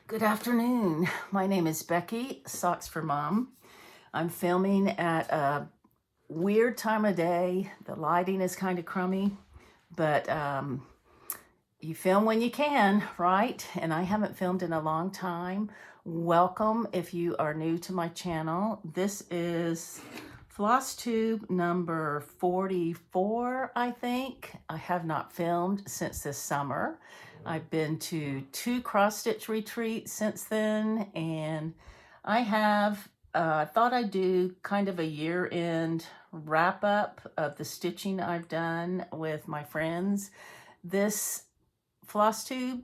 Good afternoon. My name is Becky, Socks for Mom. I'm filming at a weird time of day. The lighting is kind of crummy, but you film when you can, right? And I haven't filmed in a long time. Welcome if you are new to my channel. This is FlossTube number 44, I think. I have not filmed since this summer. I've been to 2 cross-stitch retreats since then, and I have thought I'd do kind of a year-end wrap-up of the stitching I've done with my friends. This FlossTube,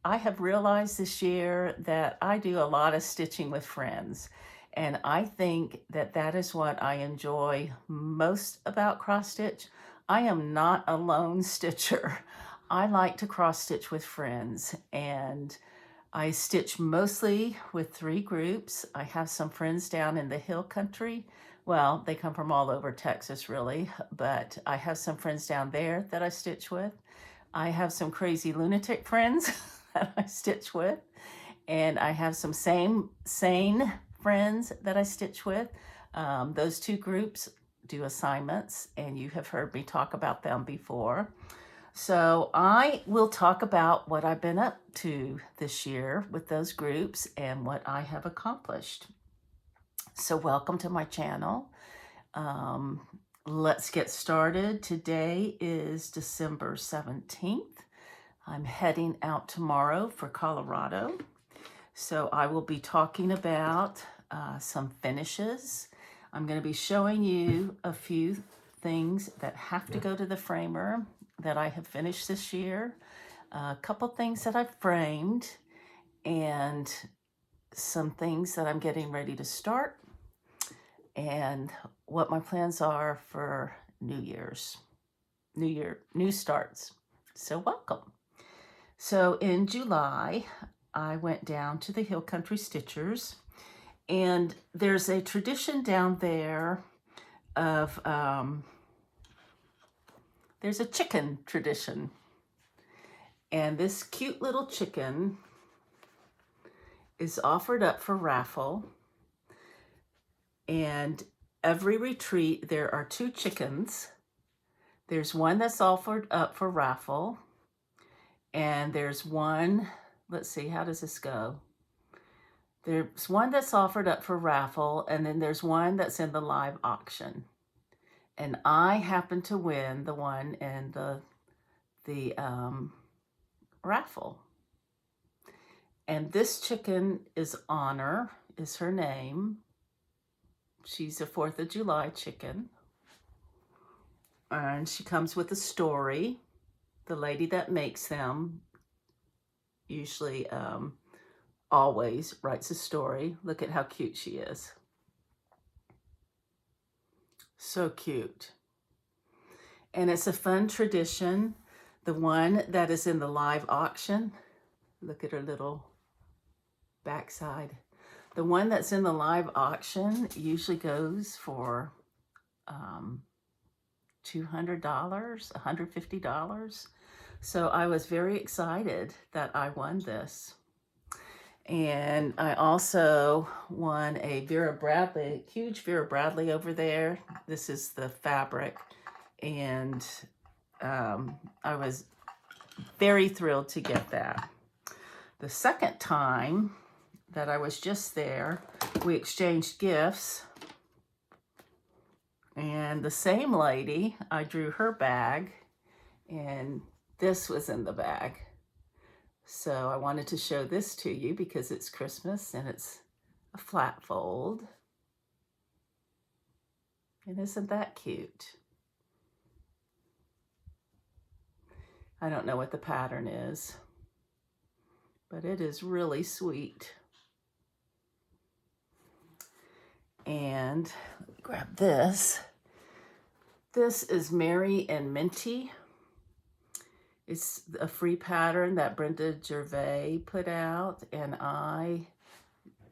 I have realized this year that I do a lot of stitching with friends, and I think that that is what I enjoy most about cross-stitch. I am not a lone stitcher. I like to cross stitch with friends, and I stitch mostly with 3 groups. I have some friends down in the hill country. Well, they come from all over Texas really, but I have some friends down there that I stitch with. I have some crazy lunatic friends that I stitch with, and I have some sane friends that I stitch with. Those 2 groups do assignments, and you have heard me talk about them before. So I will talk about what I've been up to this year with those groups and what I have accomplished. So welcome to my channel. Let's get started. Today is December 17th. I'm heading out tomorrow for Colorado. So I will be talking about some finishes. I'm going to be showing you a few things that have to go to the framer that I have finished this year, a couple things that I've framed, and some things that I'm getting ready to start, and what my plans are for New starts. So welcome. So in July, I went down to the Hill Country Stitchers, and there's a tradition down there of there's a chicken tradition, and this cute little chicken is offered up for raffle. And every retreat there are 2 chickens. There's one that's offered up for raffle, and there's one, let's see, how does this go? There's one that's offered up for raffle, and then there's one that's in the live auction. And I happen to win the one in the raffle. And this chicken is Honor, is her name. She's a 4th of July chicken. And she comes with a story. The lady that makes them usually always writes a story. Look at how cute she is. So cute. And it's a fun tradition. The one that is in the live auction, look at her little backside. The one that's in the live auction usually goes for $200, $150. So I was very excited that I won this. And I also won a Vera Bradley, huge Vera Bradley over there. This is the fabric. And I was very thrilled to get that. The second time that I was just there, we exchanged gifts. And the same lady, I drew her bag, and this was in the bag. So I wanted to show this to you because it's Christmas and it's a flat fold. And isn't that cute? I don't know what the pattern is, but it is really sweet. And let me grab this. This is Mary and Minty. It's a free pattern that Brenda Gervais put out, and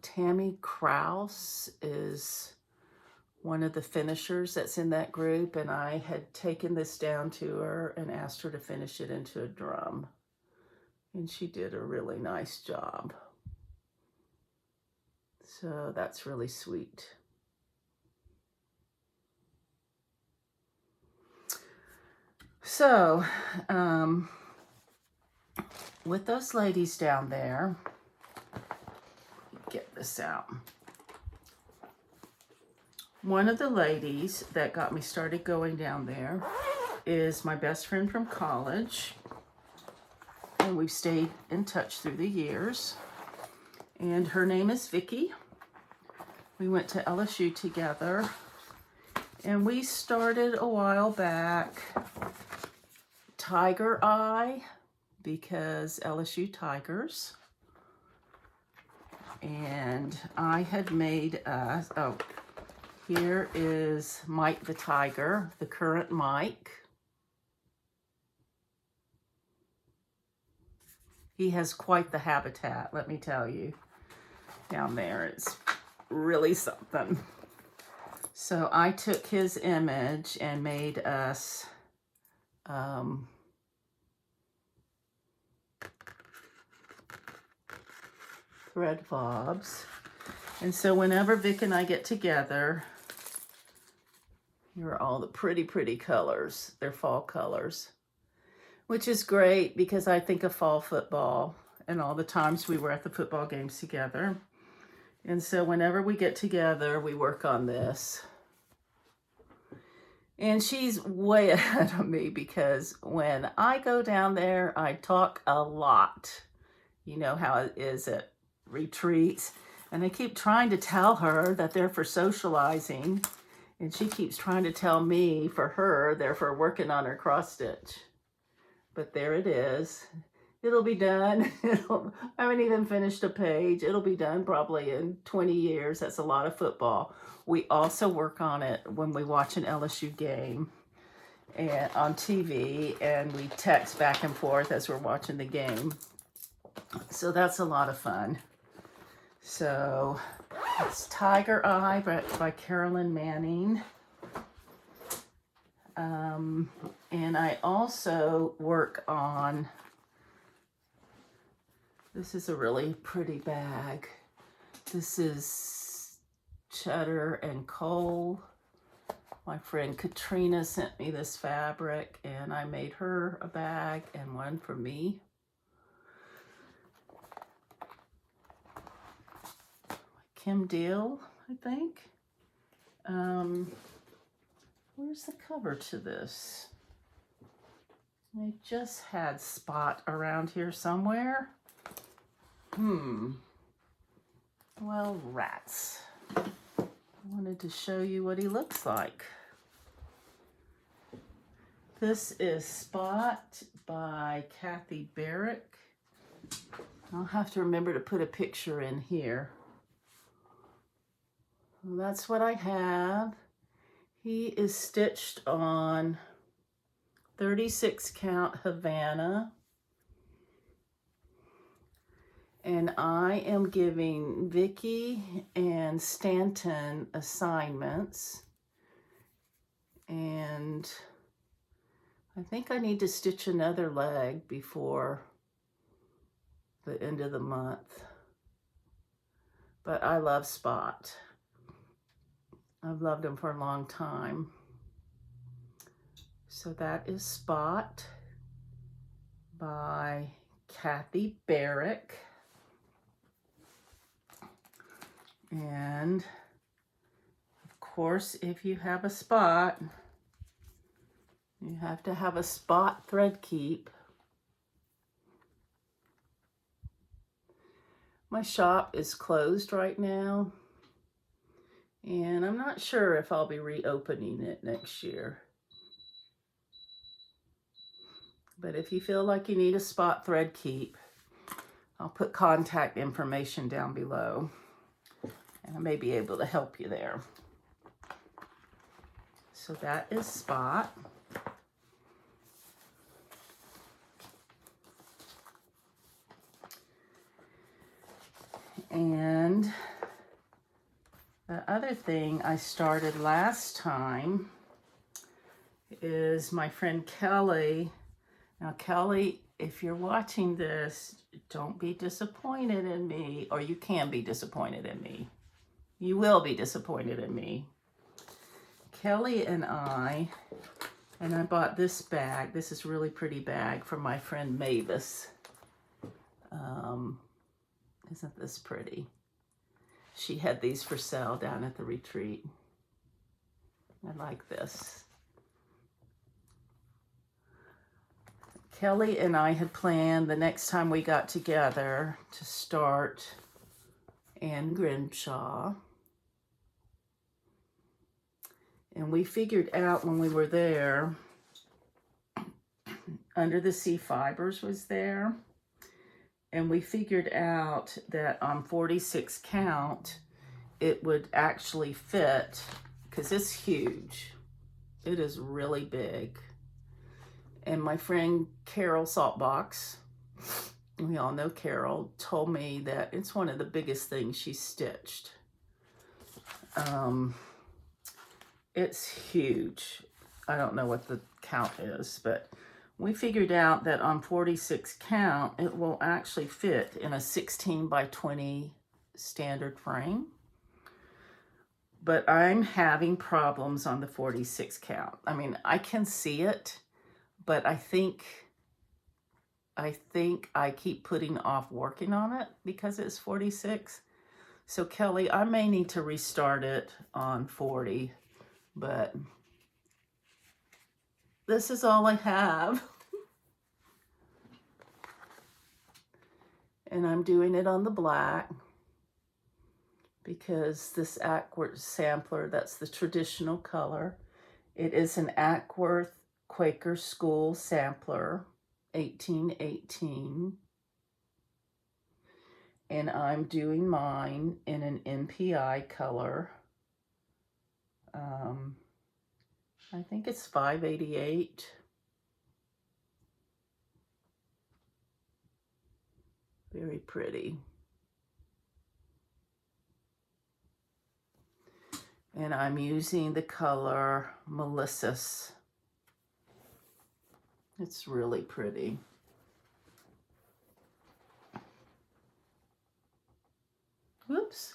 Tammy Krause is one of the finishers that's in that group, and I had taken this down to her and asked her to finish it into a drum. And she did a really nice job. So that's really sweet. So, with those ladies down there, get this out. One of the ladies that got me started going down there is my best friend from college. And we've stayed in touch through the years. And her name is Vicky. We went to LSU together. And we started a while back Tiger Eye, because LSU Tigers. And I had made us, oh, here is Mike the Tiger, the current Mike. He has quite the habitat, let me tell you. Down there, it's really something. So I took his image and made us thread fobs. And so whenever Vic and I get together, here are all the pretty, pretty colors. They're fall colors, which is great because I think of fall football and all the times we were at the football games together. And so whenever we get together, we work on this. And she's way ahead of me because when I go down there, I talk a lot. You know how it is at retreats. And I keep trying to tell her that they're for socializing. And she keeps trying to tell me, for her, they're for working on her cross stitch. But there it is. It'll be done. I haven't even finished a page. It'll be done probably in 20 years. That's a lot of football. We also work on it when we watch an LSU game and on TV, and we text back and forth as we're watching the game. So that's a lot of fun. So it's Tiger Eye by Carolyn Manning. And I also work on, this is a really pretty bag. This is cheddar and coal. My friend Katrina sent me this fabric and I made her a bag and one for me. Kim Deal, I think. Where's the cover to this? I just had Spot around here somewhere. Well, rats. I wanted to show you what he looks like. This is Spot by Kathy Barrick. I'll have to remember to put a picture in here. Well, that's what I have. He is stitched on 36 count Havana. And I am giving Vicky and Stanton assignments. And I think I need to stitch another leg before the end of the month. But I love Spot. I've loved him for a long time. So that is Spot by Kathy Barrick. And of course, if you have a spot, you have to have a spot thread keep. My shop is closed right now, and I'm not sure if I'll be reopening it next year. But if you feel like you need a spot thread keep, I'll put contact information down below, and I may be able to help you there. So that is Spot. And the other thing I started last time is my friend Kelly. Now Kelly if you're watching this, don't be disappointed in me, or you can be disappointed in me. You will be disappointed in me. Kelly and I bought this bag. This is a really pretty bag from my friend Mavis. Isn't this pretty? She had these for sale down at the retreat. I like this. Kelly and I had planned the next time we got together to start in Grimshaw. And we figured out when we were there, Under the Sea Fibers was there. And we figured out that on 46 count, it would actually fit, because it's huge. It is really big. And my friend Carol Saltbox, we all know Carol, told me that it's one of the biggest things she's stitched. It's huge. I don't know what the count is, but we figured out that on 46 count, it will actually fit in a 16 by 20 standard frame. But I'm having problems on the 46 count. I mean, I can see it, but I think I keep putting off working on it because it's 46. So Kelly, I may need to restart it on 40, but this is all I have. And I'm doing it on the black because this Ackworth sampler, that's the traditional color. It is an Ackworth Quaker School sampler, 1818. And I'm doing mine in an NPI color. I think it's 588. Very pretty. And I'm using the color Melissus. It's really pretty. Whoops.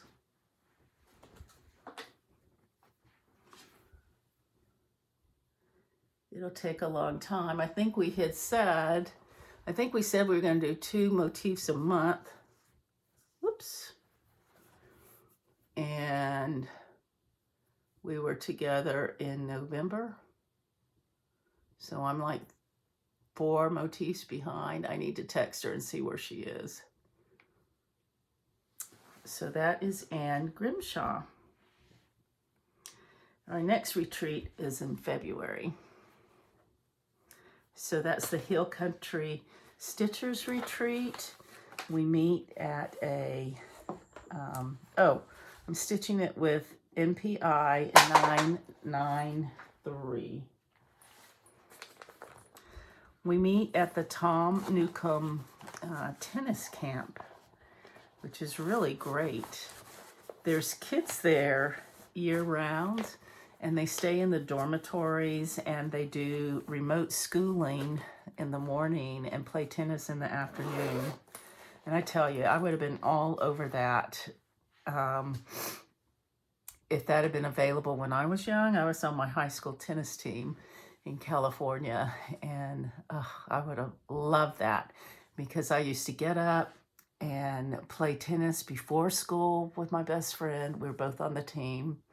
It'll take a long time. I think we said we were going to do 2 motifs a month. Whoops. And we were together in November. So I'm like 4 motifs behind. I need to text her and see where she is. So that is Anne Grimshaw. Our next retreat is in February. So that's the Hill Country Stitchers Retreat. We meet at a, I'm stitching it with NPI 993. We meet at the Tom Newcomb tennis camp, which is really great. There's kids there year-round, and they stay in the dormitories, and they do remote schooling in the morning and play tennis in the afternoon. And I tell you, I would have been all over that if that had been available when I was young. I was on my high school tennis team in California, and I would have loved that because I used to get up and play tennis before school with my best friend. We were both on the team.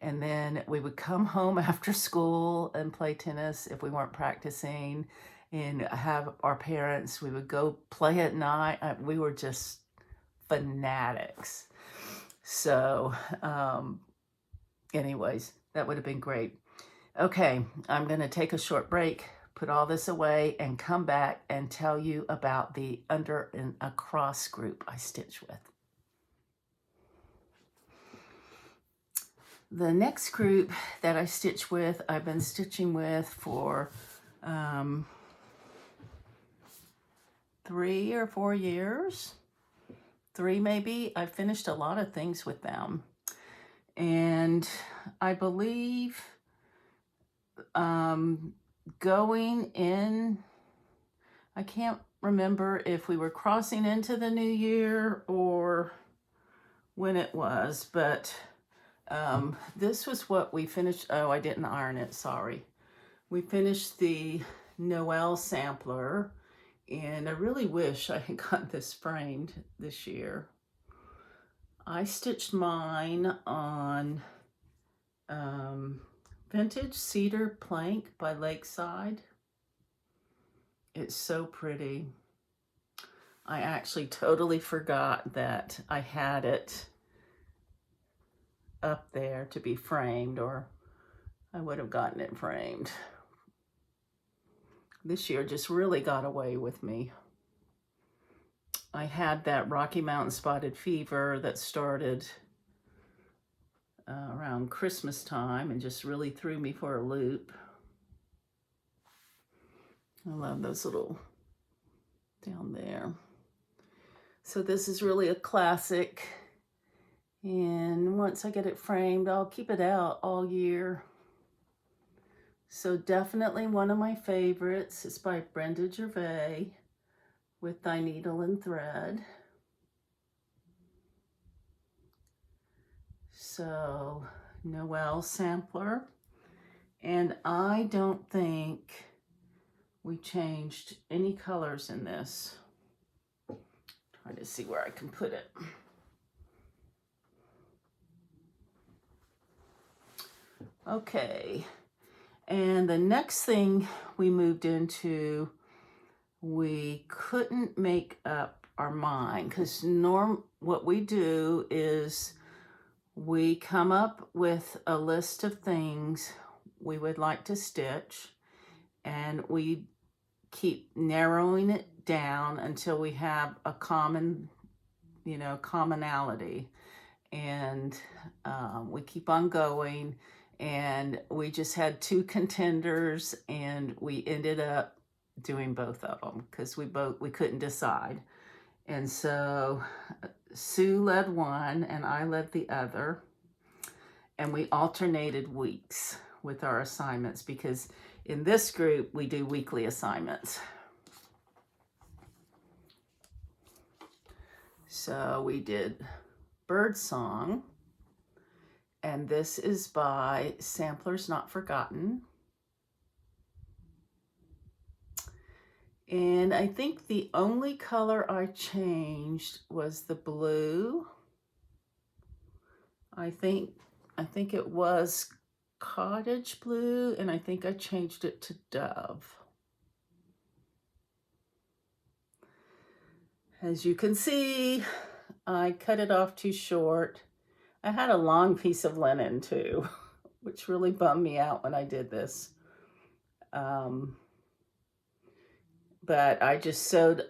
And then we would come home after school and play tennis if we weren't practicing, and have our parents, we would go play at night. We were just fanatics. So anyways, that would have been great. Okay, I'm going to take a short break, put all this away, and come back and tell you about the under and across group I stitch with. The next group that I stitch with, I've been stitching with for 3 or 4 years. 3 maybe. I've finished a lot of things with them. And I believe going in, I can't remember if we were crossing into the new year or when it was, but this was what we finished. Oh, I didn't iron it, sorry. We finished the Noel sampler, and I really wish I had got this framed this year. I stitched mine on vintage cedar plank by Lakeside. It's so pretty. I actually totally forgot that I had it up there to be framed, or I would have gotten it framed. This year just really got away with me. I had that Rocky Mountain spotted fever that started around Christmas time and just really threw me for a loop. I love those little down there. So this is really a classic, and once I get it framed, I'll keep it out all year. So definitely one of my favorites is by Brenda Gervais with Thy Needle and Thread. So Noel sampler, and I don't think we changed any colors in this. Trying to see where I can put it. Okay, and the next thing we moved into, we couldn't make up our mind, because what we do is we come up with a list of things we would like to stitch, and we keep narrowing it down until we have a common, commonality, and we keep on going. And we just had two contenders, and we ended up doing both of them because we couldn't decide. And so Sue led one and I led the other, and we alternated weeks with our assignments, because in this group we do weekly assignments. So we did Birdsong, and this is by Samplers Not Forgotten. And I think the only color I changed was the blue. I think it was cottage blue, and I think I changed it to dove. As you can see, I cut it off too short. I had a long piece of linen too, which really bummed me out when I did this. But I just sewed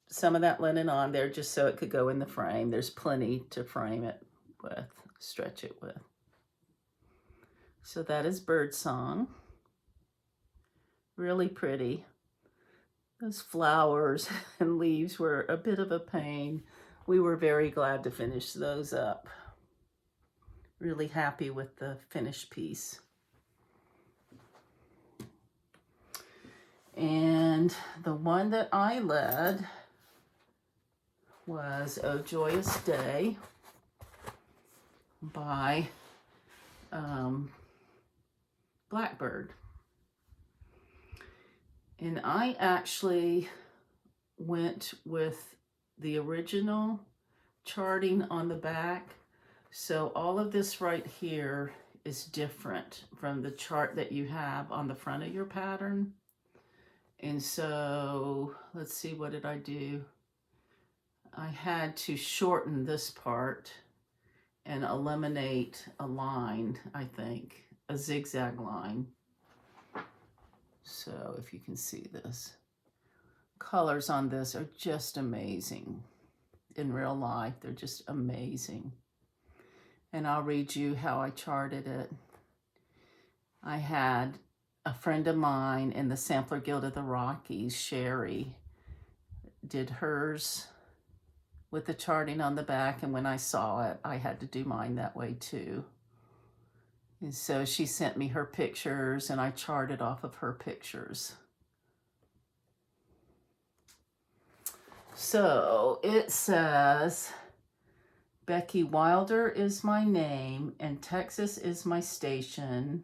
some of that linen on there just so it could go in the frame. There's plenty to frame it with, stretch it with. So that is Birdsong. Really pretty. Those flowers and leaves were a bit of a pain. We were very glad to finish those up. Really happy with the finished piece. And the one that I led was Oh Joyous Day by Blackbird. And I actually went with the original charting on the back. So all of this right here is different from the chart that you have on the front of your pattern. And so let's see, what did I do? I had to shorten this part and eliminate a line, I think, a zigzag line. So if you can see this, colors on this are just amazing. In real life, they're just amazing. And I'll read you how I charted it. I had a friend of mine in the Sampler Guild of the Rockies, Sherry, did hers with the charting on the back, and when I saw it, I had to do mine that way too. And so she sent me her pictures, and I charted off of her pictures. So it says, Becky Wilder is my name, and Texas is my station,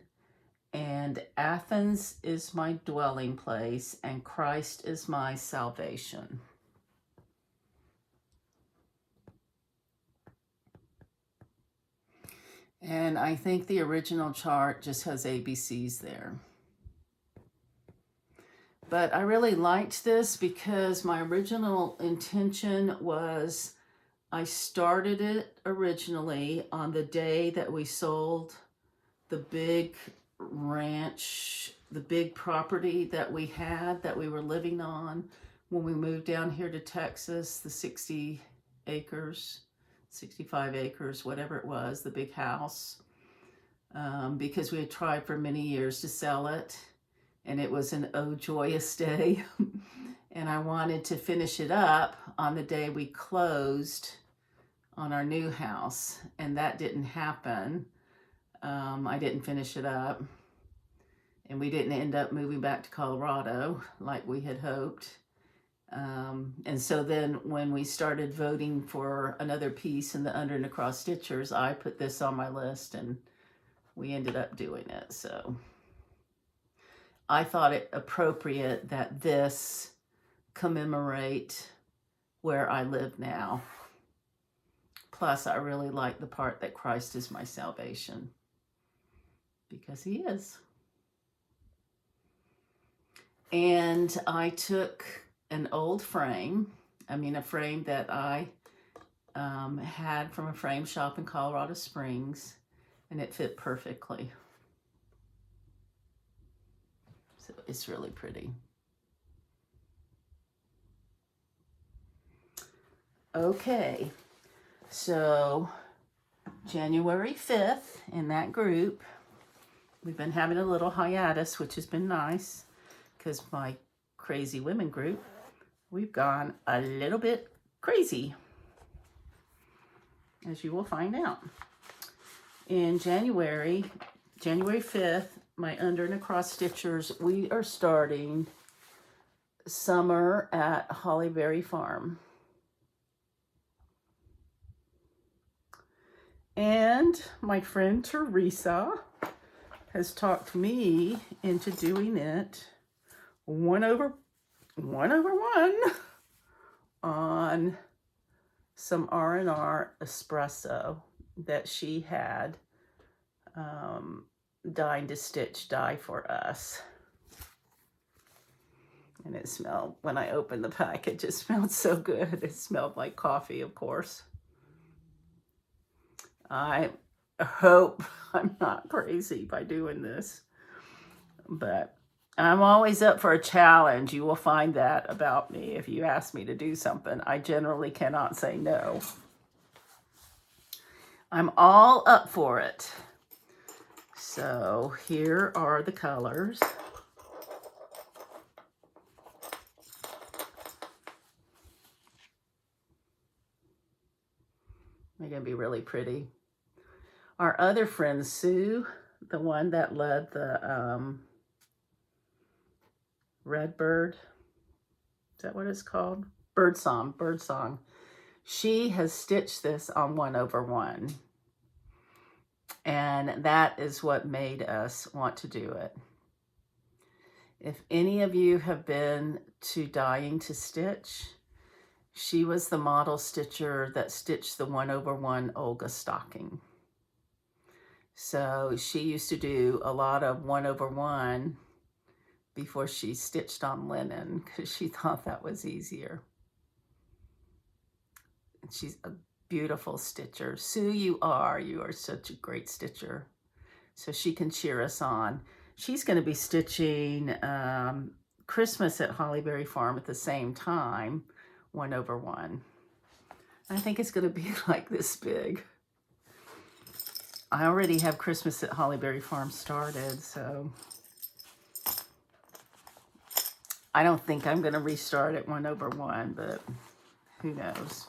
and Athens is my dwelling place, and Christ is my salvation. And I think the original chart just has ABCs there. But I really liked this because my original intention was I started it originally on the day that we sold the big ranch, the big property that we had, that we were living on when we moved down here to Texas, the 60 acres, 65 acres, whatever it was, the big house, because we had tried for many years to sell it, and it was an oh joyous day. And I wanted to finish it up on the day we closed on our new house, and that didn't happen. I didn't finish it up, and we didn't end up moving back to Colorado like we had hoped. And so then when we started voting for another piece in the under and across stitchers, I put this on my list, and we ended up doing it. So I thought it appropriate that this commemorate where I live now. Plus, I really like the part that Christ is my salvation, because he is. And I took an old frame, a frame that I had from a frame shop in Colorado Springs, and it fit perfectly. So it's really pretty. Okay, so January 5th in that group, we've been having a little hiatus, which has been nice, because my crazy women group, we've gone a little bit crazy, as you will find out. In January 5th, my under and across stitchers, we are starting summer at Hollberry Farm. And my friend Teresa has talked me into doing it one over one on some R&R espresso that she had dying to stitch dye for us. And it smelled, when I opened the package, it smelled so good. It smelled like coffee, of course. I hope I'm not crazy by doing this, but I'm always up for a challenge. You will find that about me. If you ask me to do something, I generally cannot say no. I'm all up for it. So here are the colors. They're going to be really pretty. Our other friend, Sue, the one that led the Redbird, is that what it's called? Birdsong. She has stitched this on 1/1. And that is what made us want to do it. If any of you have been to Dying to Stitch, she was the model stitcher that stitched the 1/1 Olga stocking. So she used to do a lot of 1/1 before she stitched on linen, because she thought that was easier. And she's a beautiful stitcher. Sue, you are such a great stitcher. So she can cheer us on. She's going to be stitching Christmas at Hollberry Farm at the same time, 1/1. I think it's going to be like this big. I already have Christmas at Hollberry Farm started, so I don't think I'm going to restart at 1/1, but who knows.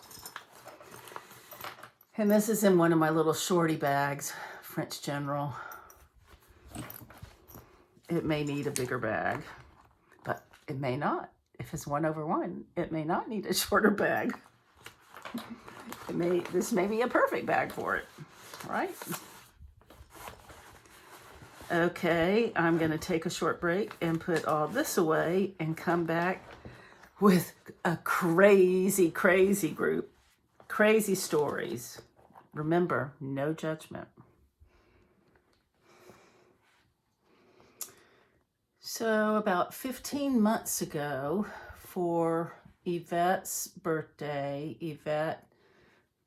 And this is in one of my little shorty bags, French General. It may need a bigger bag, but it may not. if it's 1/1, it may not need a shorter bag. This may be a perfect bag for it, right? Okay, I'm gonna take a short break and put all this away and come back with a crazy, crazy group. Crazy stories. Remember, no judgment. So about 15 months ago, for Yvette's birthday, Yvette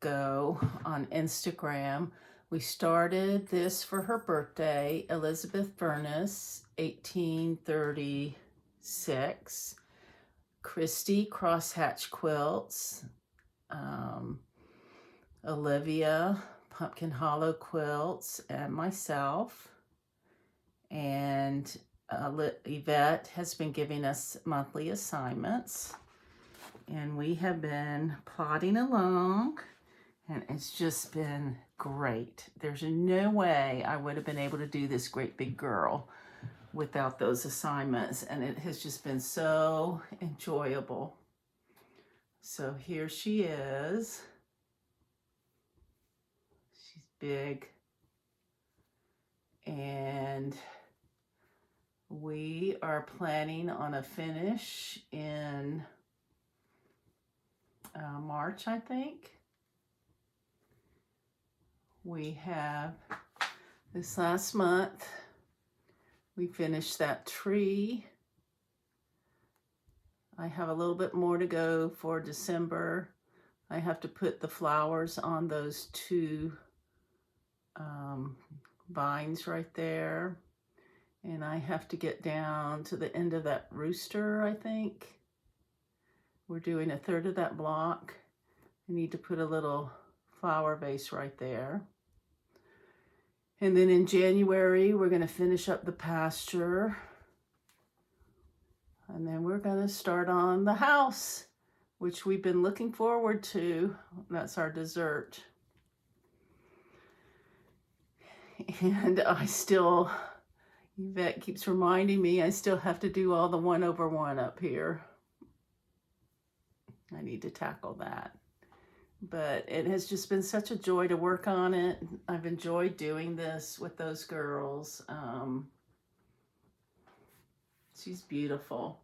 Go on Instagram, we started this for her birthday, Elizabeth Furniss, 1836, Christy Crosshatch Quilts, Olivia Pumpkin Hollow Quilts, and myself. And Yvette has been giving us monthly assignments, and we have been plodding along, and it's just been great. There's no way I would have been able to do this great big girl without those assignments, and it has just been so enjoyable. So here she is. She's big, and we are planning on a finish in March, I think. We have, this last month, we finished that tree. I have a little bit more to go for December. I have to put the flowers on those two vines right there. And I have to get down to the end of that rooster, I think. We're doing 1/3 of that block. I need to put a little flower vase right there. And then in January, we're going to finish up the pasture. And then we're going to start on the house, which we've been looking forward to. That's our dessert. And Yvette keeps reminding me I still have to do all the 1/1 up here. I need to tackle that. But it has just been such a joy to work on it. I've enjoyed doing this with those girls. She's beautiful.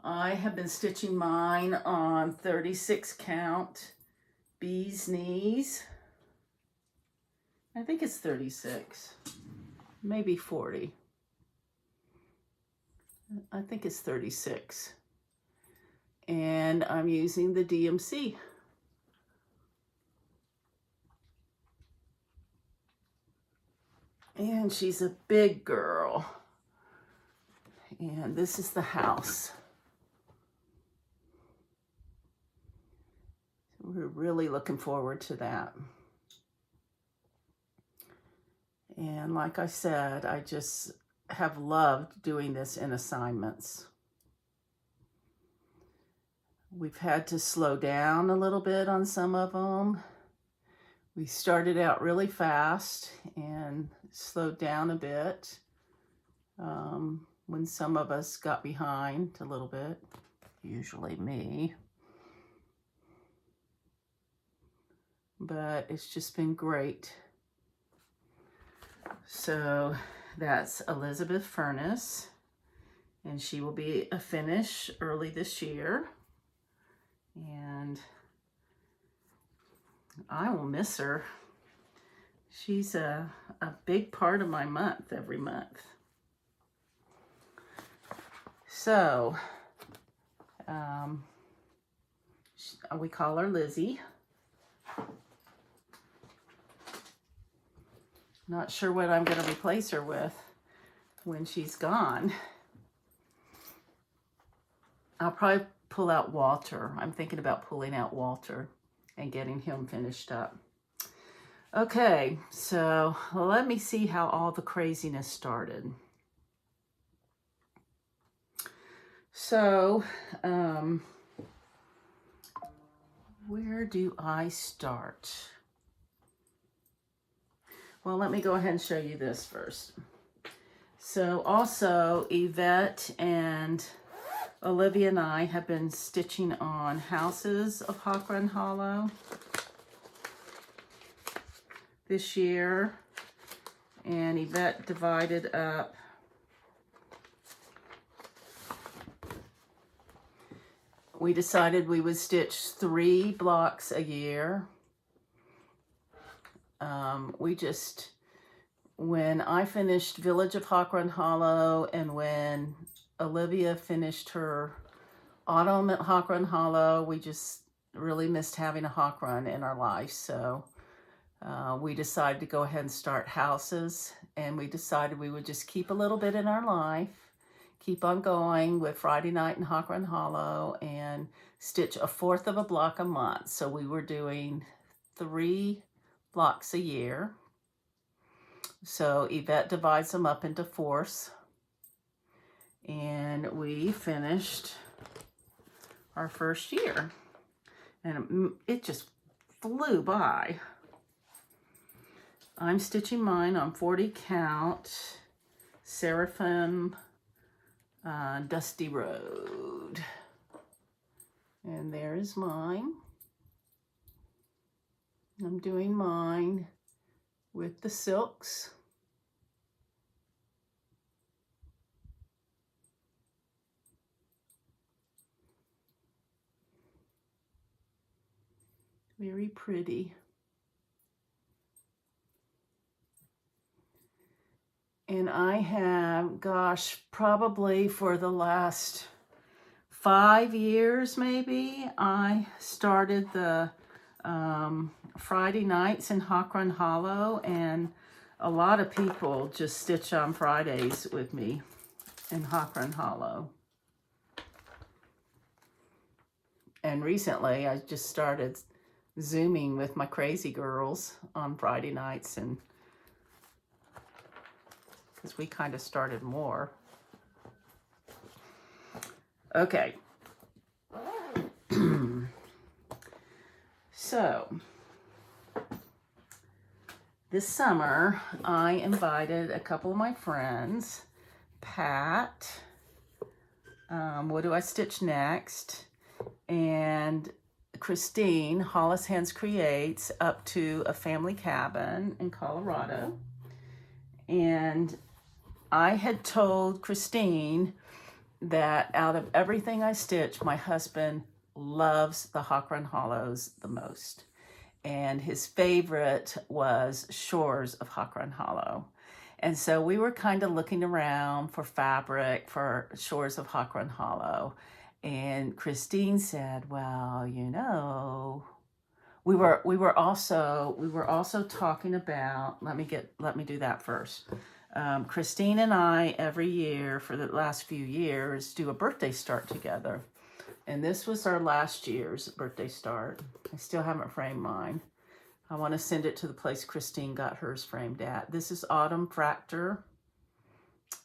I have been stitching mine on 36 count bee's knees. I think it's 36. Maybe 40. I think it's 36. And I'm using the DMC. And she's a big girl. And this is the house. We're really looking forward to that. And like I said, I just have loved doing this in assignments. We've had to slow down a little bit on some of them. We started out really fast and slowed down a bit when some of us got behind a little bit, usually me. But it's just been great. So that's Elizabeth Furniss, and she will be a finish early this year. And I will miss her. She's a big part of my month every month. So we call her Lizzie. Not sure what I'm going to replace her with when she's gone. I'll probably pull out Walter. I'm thinking about pulling out Walter and getting him finished up. Okay, so let me see how all the craziness started. So, where do I start? Well, let me go ahead and show you this first. So also, Yvette and Olivia and I have been stitching on houses of Hakron Hollow this year, and Yvette divided up we decided we would stitch 3 blocks a year. When I finished Village of Hakron Hollow and when Olivia finished her autumn at Hakron Hollow, we just really missed having a Hakron in our life. So we decided to go ahead and start houses, and we decided we would just keep a little bit in our life, keep on going with Friday night in Hakron Hollow, and stitch 1/4 of a block a month. So we were doing 3 blocks a year. So Yvette divides them up into 4ths, and we finished our first year, and it just flew by. I'm stitching mine on 40 count Seraphim Dusty Road, and there is mine. I'm doing mine with the silks. Very pretty. And I have, gosh, probably for the last 5 years maybe, I started the Friday nights in Hakron Hollow, and a lot of people just stitch on Fridays with me in Hakron Hollow. And recently I just started Zooming with my crazy girls on Friday nights, and because we kind of started more. Okay. So this summer I invited a couple of my friends, Pat, What Do I Stitch Next, and Christine, Hollis Hands Creates, up to a family cabin in Colorado. And I had told Christine that out of everything I stitch, my husband loves the Hakron Hollows the most. And his favorite was Shores of Hakron Hollow. And so we were kind of looking around for fabric for Shores of Hakron Hollow. And Christine said, well, you know, we were also talking about, let me do that first. Christine and I every year for the last few years do a birthday start together. And this was our last year's birthday start. I still haven't framed mine. I want to send it to the place Christine got hers framed at. This is Autumn Fraktur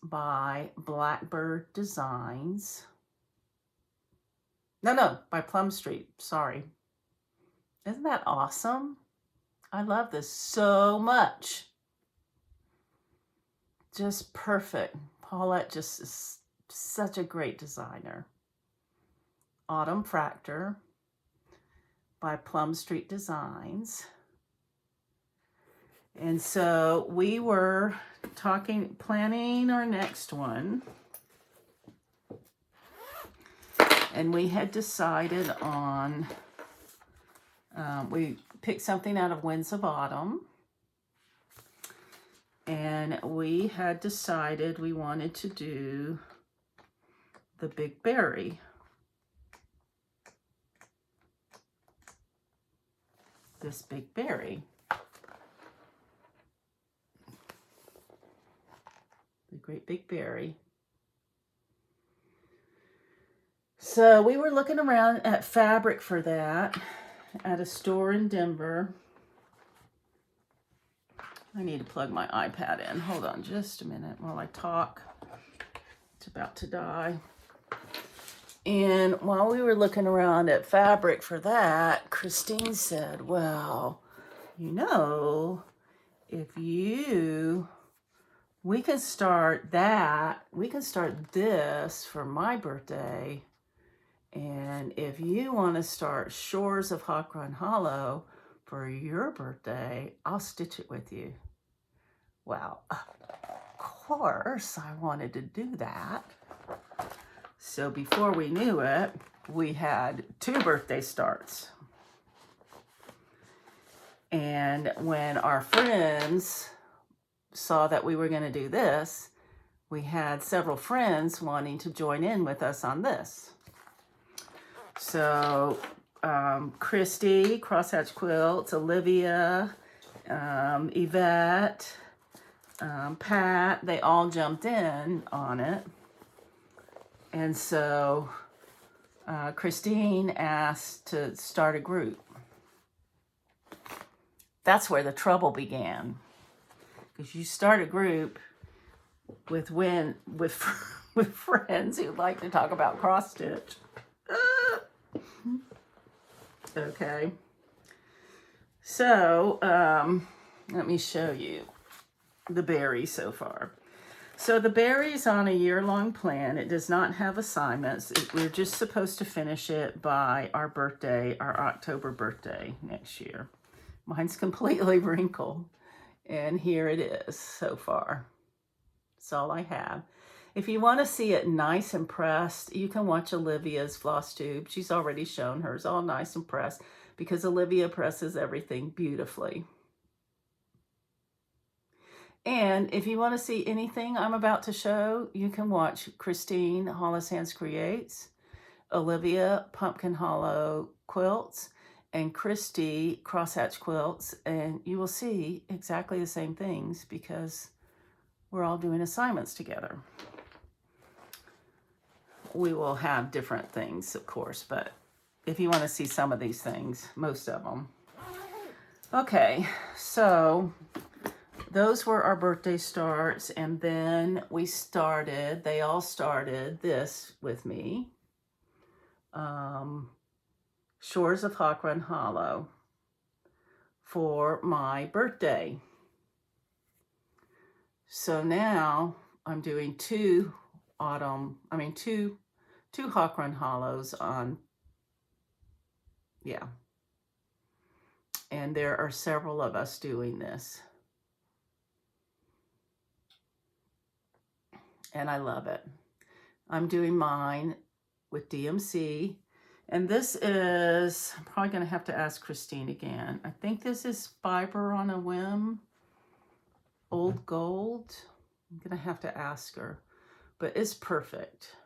by Blackbird Designs. No, by Plumstreet, sorry. Isn't that awesome? I love this so much. Just perfect. Paulette just is such a great designer. Autumn Fraktur by Plumstreet Designs. And so we were planning our next one. And we had decided on, we picked something out of Winds of Autumn. And we had decided we wanted to do the Big Berry. This Big Berry. The Great Big Berry. So we were looking around at fabric for that at a store in Denver. I need to plug my iPad in. Hold on just a minute while I talk. It's about to die. And while we were looking around at fabric for that, Christine said, well, you know, if you we can start that. We can start this for my birthday. And if you want to start Shores of Hawk Run Hollow for your birthday, I'll stitch it with you. Well, of course, I wanted to do that. So before we knew it, we had 2 birthday starts. And when our friends saw that we were going to do this, we had several friends wanting to join in with us on this. So Christy, Crosshatch Quilts, Olivia, Yvette, Pat, they all jumped in on it. And so Christine asked to start a group. That's where the trouble began. Because you start a group with friends who like to talk about cross stitch. Okay. So let me show you the berry so far. So the berry's on a year-long plan. It does not have assignments. We're just supposed to finish it by our birthday, our October birthday next year. Mine's completely wrinkled. And here it is so far. That's all I have. If you want to see it nice and pressed, you can watch Olivia's FlossTube. She's already shown hers, all nice and pressed, because Olivia presses everything beautifully. And if you want to see anything I'm about to show, you can watch Christine, Hollis Hands Creates, Olivia, Pumpkin Hollow Quilts, and Christy, Crosshatch Quilts, and you will see exactly the same things because we're all doing assignments together. We will have different things, of course, but if you want to see some of these things, most of them. Okay, so those were our birthday starts, and then they all started this with me. Shores of Hawk Run Hollow for my birthday. So now I'm doing two Hawk Run Hollows on, yeah. And there are several of us doing this. And I love it. I'm doing mine with DMC. And this is, I'm probably going to have to ask Christine again. I think this is Fiber on a Whim, Old Gold. I'm going to have to ask her. But it's perfect.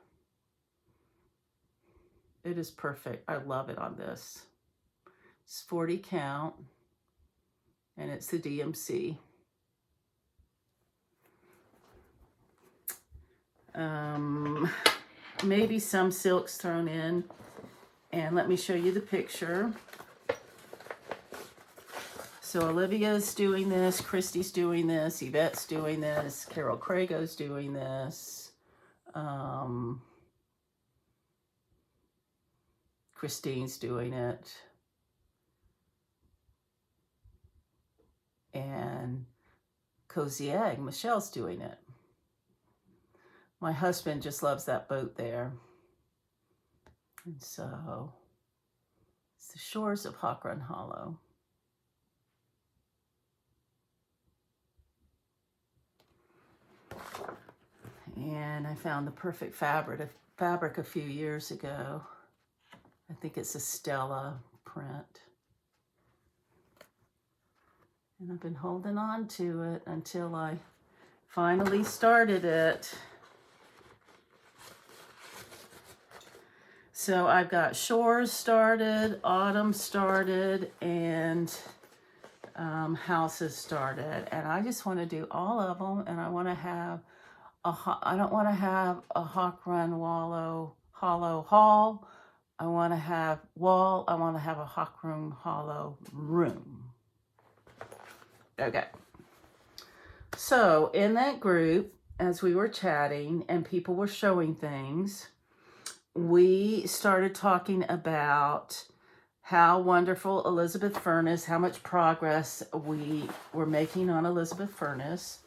It is perfect. I love it on this. It's 40 count. And it's the DMC. Maybe some silks thrown in. And let me show you the picture. So Olivia's doing this, Christy's doing this, Yvette's doing this, Carol Crago's doing this. Christine's doing it. And Cozy Egg, Michelle's doing it. My husband just loves that boat there. And so it's the Shores of Hawk Run Hollow. And I found the perfect fabric a few years ago. I think it's a Stella print. And I've been holding on to it until I finally started it. So I've got Shores started, Autumn started, and Houses started. And I just want to do all of them. And I want to have I don't want to have a Hawk Run Hollow Hall. I want to have wall. I want to have a Hawk Run Hollow room. Okay. So in that group, as we were chatting and people were showing things, we started talking about how wonderful Elizabeth Furniss, how much progress we were making on Elizabeth Furniss.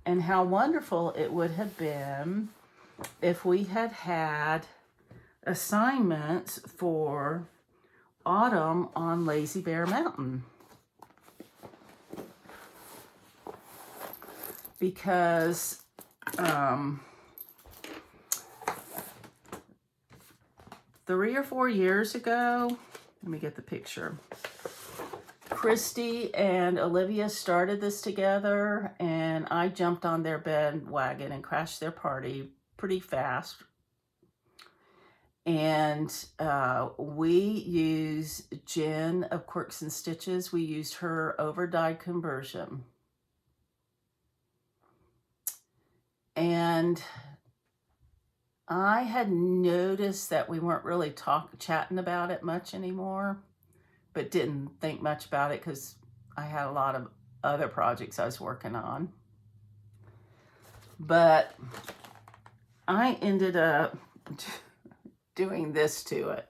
and how wonderful it would have been if we had had assignments for autumn on Lazy Bear Mountain. Because 3 or 4 years ago, let me get the picture. Christy and Olivia started this together, and I jumped on their bandwagon and crashed their party pretty fast. And we use Jen of Quirks and Stitches. We used her overdyed conversion. And I had noticed that we weren't really chatting about it much anymore, but didn't think much about it because I had a lot of other projects I was working on. But I ended up doing this to it.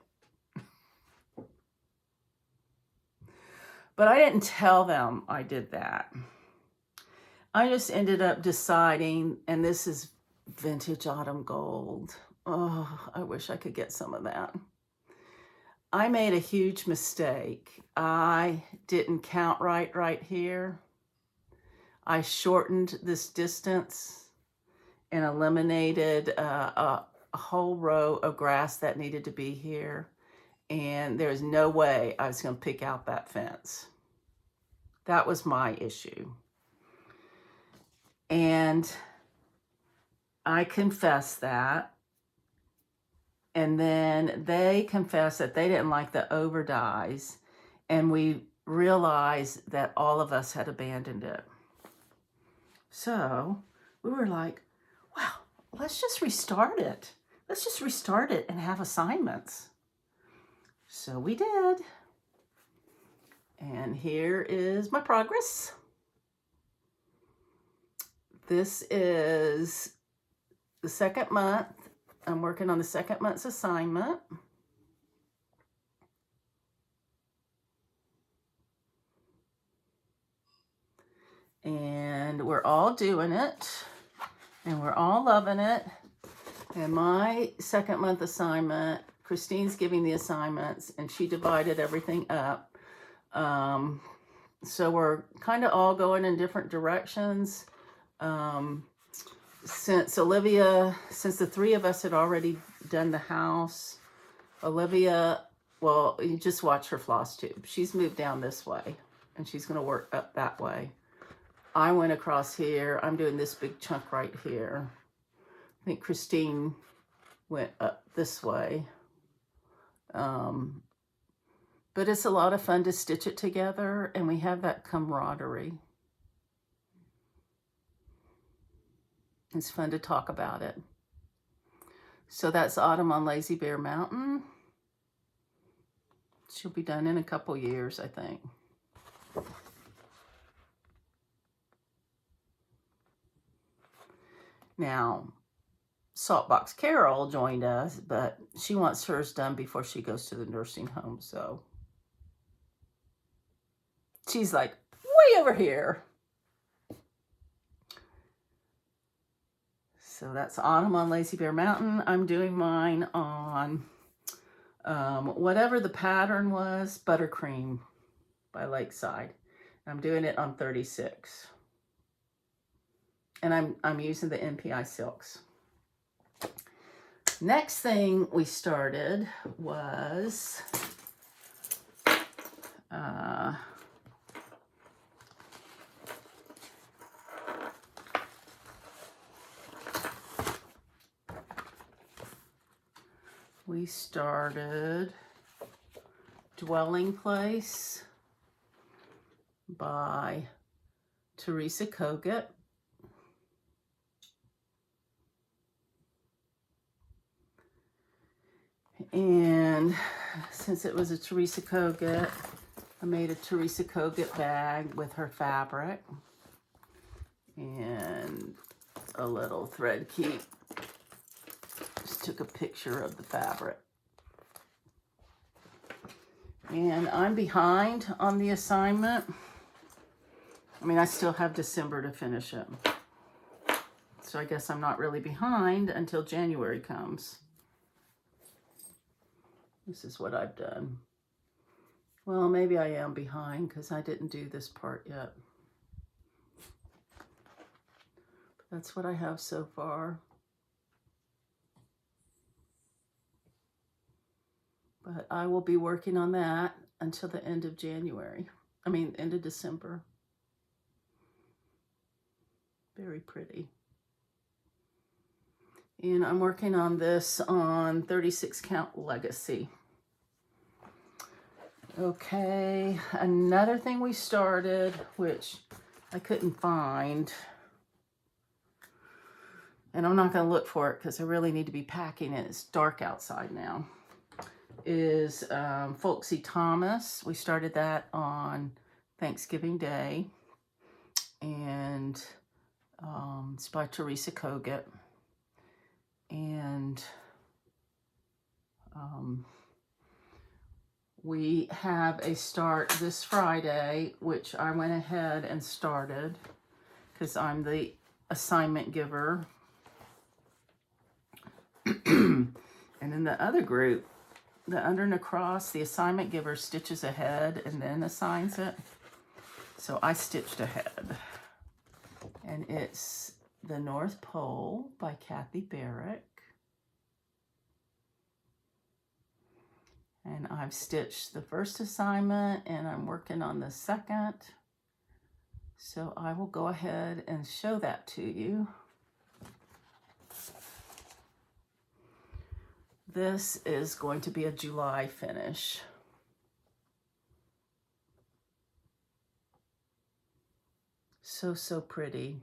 But I didn't tell them I did that. I just ended up deciding, and this is vintage autumn gold. Oh, I wish I could get some of that. I made a huge mistake. I didn't count right here. I shortened this distance and eliminated a whole row of grass that needed to be here. And there's no way I was going to pick out that fence. That was my issue. And I confessed that. And then they confessed that they didn't like the overdyes. And we realized that all of us had abandoned it. So we were like, wow, let's just restart it. Let's just restart it and have assignments. So we did. And here is my progress. This is the second month. I'm working on the second month's assignment. And we're all doing it. And we're all loving it. And my second month assignment, Christine's giving the assignments, and she divided everything up. So we're kind of all going in different directions. Since the three of us had already done the house, Olivia, well, you just watch her FlossTube. She's moved down this way, and she's going to work up that way. I went across here. I'm doing this big chunk right here. I think Christine went up this way. But it's a lot of fun to stitch it together, and we have that camaraderie. It's fun to talk about it. So that's Autumn on Lazy Bear Mountain. She'll be done in a couple years, I think. Now, Saltbox Carol joined us, but she wants hers done before she goes to the nursing home, so she's like, way over here. So that's Autumn on Lazy Bear Mountain. I'm doing mine on whatever the pattern was, Buttercream by Lakeside. I'm doing it on 36. And I'm using the NPI silks. Next thing we started was we started Dwelling Place by Teresa Kogut. And since it was a Teresa Kogut, I made a Teresa Kogut bag with her fabric and a little thread keep. Just took a picture of the fabric. And I'm behind on the assignment. I mean, I still have December to finish it. So I guess I'm not really behind until January comes. This is what I've done. Well, maybe I am behind because I didn't do this part yet. That's what I have so far. But I will be working on that until the end of January. I mean, end of December. Very pretty. And I'm working on this on 36 count legacy. Okay, another thing we started, which I couldn't find, and I'm not going to look for it because I really need to be packing it. It's dark outside now. Is Folksy Thomas. We started that on Thanksgiving Day, and it's by Teresa Kogut. And we have a start this Friday, which I went ahead and started because I'm the assignment giver. And in the other group, the under and across, the assignment giver stitches ahead and then assigns it. So I stitched ahead. And it's The North Pole by Kathy Barrick. And I've stitched the first assignment and I'm working on the second. So I will go ahead and show that to you. This is going to be a July finish. So, so pretty.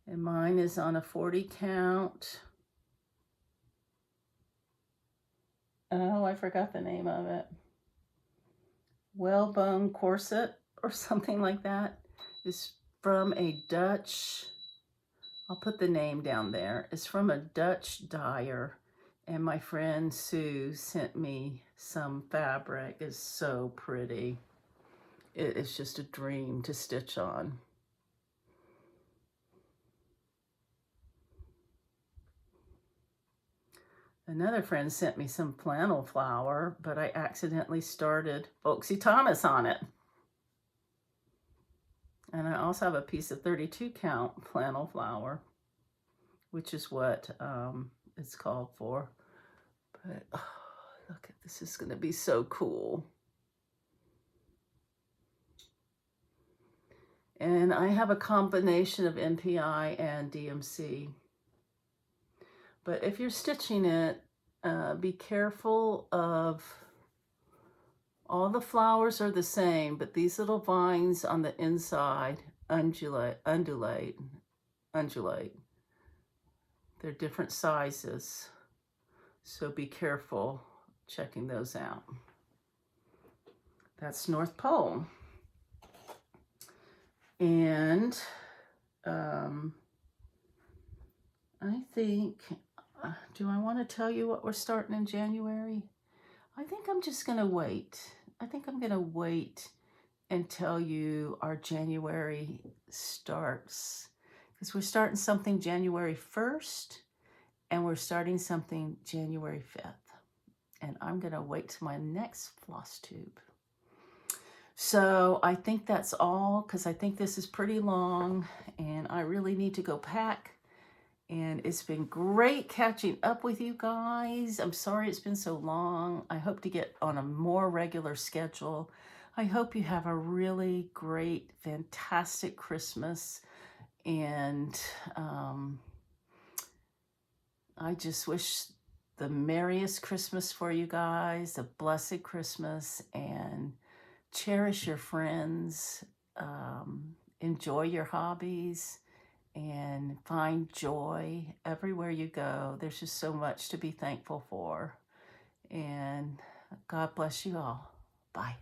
And mine is on a 40 count. Oh, I forgot the name of it. Whalebone corset or something like that. It's from a Dutch, I'll put the name down there. It's from a Dutch dyer. And my friend Sue sent me some fabric. It's so pretty. It is just a dream to stitch on. Another friend sent me some flannel flower, but I accidentally started Folksy Thomas on it. And I also have a piece of 32 count flannel flower, which is what it's called for. But oh, look, this is going to be so cool. And I have a combination of NPI and DMC. But if you're stitching it, be careful of, all the flowers are the same, but these little vines on the inside undulate. They're different sizes. So be careful checking those out. That's North Pole. And I think, do I want to tell you what we're starting in January? I think I'm just going to wait. I think I'm going to wait and tell you our January starts. Because we're starting something January 1st and we're starting something January 5th. And I'm going to wait till my next FlossTube. So I think that's all because I think this is pretty long and I really need to go pack. And it's been great catching up with you guys. I'm sorry it's been so long. I hope to get on a more regular schedule. I hope you have a really great, fantastic Christmas. And I just wish the merriest Christmas for you guys, a blessed Christmas, and cherish your friends, enjoy your hobbies, and find joy everywhere you go. There's just so much to be thankful for. And God bless you all. Bye.